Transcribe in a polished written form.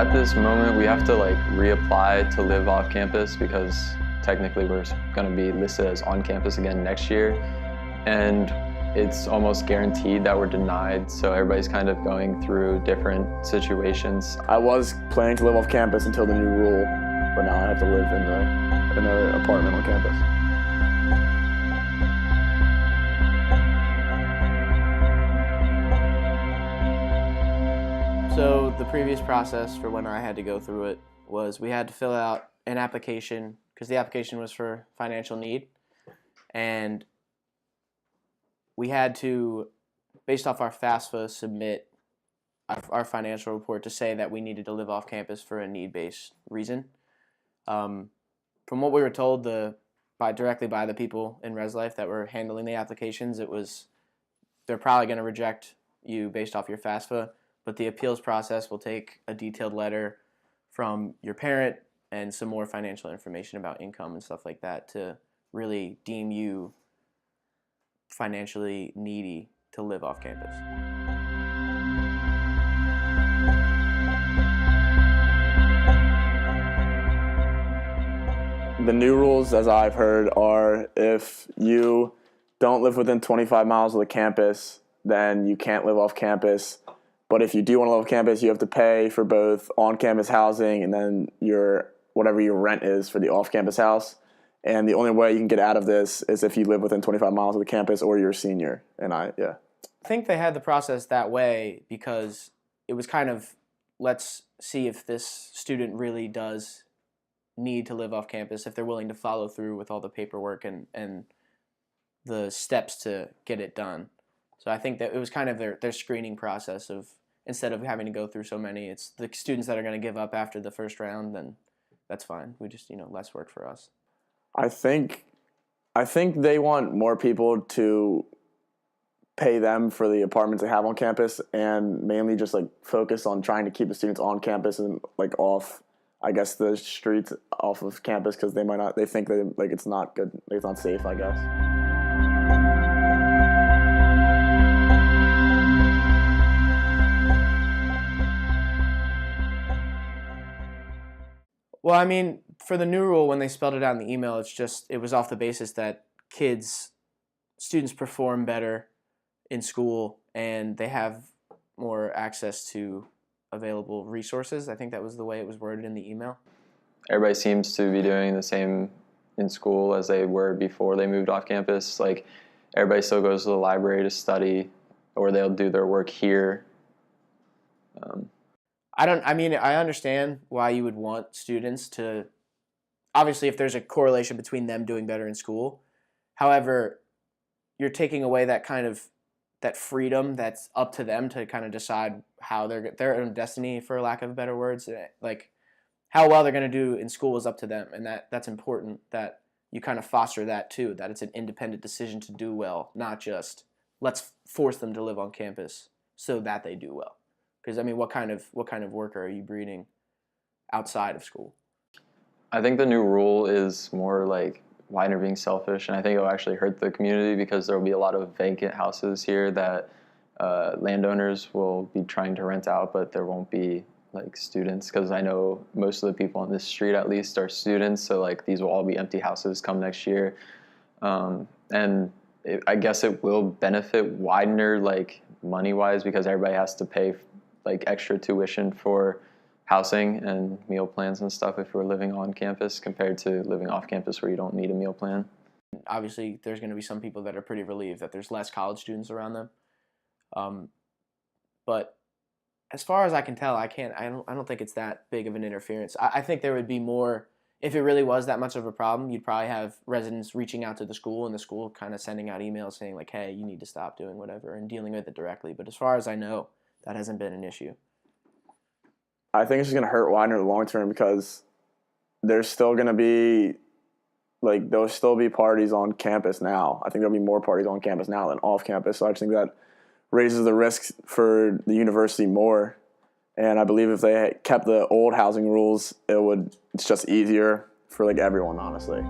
At this moment, we have to reapply to live off campus because technically we're going to be listed as on campus again next year. And it's almost guaranteed that we're denied, so everybody's kind of going through different situations. I was planning to live off campus until the new rule, but now I have to live in an apartment on campus. So the previous process for when I had to go through it was we had to fill out an application because the application was for financial need, and we had to, based off our FAFSA, submit our financial report to say that we needed to live off campus for a need-based reason. From what we were told directly by the people in Res Life that were handling the applications, they're probably going to reject you based off your FAFSA, but the appeals process will take a detailed letter from your parent and some more financial information about income and stuff like that to really deem you financially needy to live off campus. The new rules, as I've heard, are if you don't live within 25 miles of the campus, then you can't live off campus. But if you do want to live off campus, you have to pay for both on-campus housing and then whatever your rent is for the off-campus house. And the only way you can get out of this is if you live within 25 miles of the campus or you're a senior. I think they had the process that way because it was kind of, let's see if this student really does need to live off campus, if they're willing to follow through with all the paperwork and the steps to get it done. So I think that it was kind of their screening process of, instead of having to go through so many, it's the students that are going to give up after the first round, then that's fine. We just, less work for us. I think they want more people to pay them for the apartments they have on campus and mainly just focus on trying to keep the students on campus and off, I guess, the streets off of campus because they think that it's not good, it's not safe, I guess. Well, for the new rule, when they spelled it out in the email, it was off the basis that students perform better in school and they have more access to available resources. I think that was the way it was worded in the email. Everybody seems to be doing the same in school as they were before they moved off campus. Everybody still goes to the library to study, or they'll do their work here. I understand why you would want students to, obviously if there's a correlation between them doing better in school. However, you're taking away that freedom that's up to them to kind of decide how their own destiny, for lack of better words. How well they're going to do in school is up to them, and that's important that you kind of foster that too, that it's an independent decision to do well, not just let's force them to live on campus so that they do well. Because what kind of worker are you breeding outside of school? I think the new rule is more Widener being selfish, and I think it'll actually hurt the community because there will be a lot of vacant houses here that landowners will be trying to rent out, but there won't be students, because I know most of the people on this street at least are students, so these will all be empty houses come next year. I guess it will benefit Widener money-wise because everybody has to pay extra tuition for housing and meal plans and stuff if you're living on campus compared to living off campus where you don't need a meal plan. Obviously, there's going to be some people that are pretty relieved that there's less college students around them. But as far as I can tell, I don't think it's that big of an interference. I think there would be more, if it really was that much of a problem, you'd probably have residents reaching out to the school and the school kind of sending out emails saying hey, you need to stop doing whatever and dealing with it directly. But as far as I know, that hasn't been an issue. I think it's just going to hurt Widener in the long term because there's still going to be, there'll still be parties on campus now. I think there'll be more parties on campus now than off campus. So I just think that raises the risks for the university more. And I believe if they kept the old housing rules, it's just easier for everyone, honestly.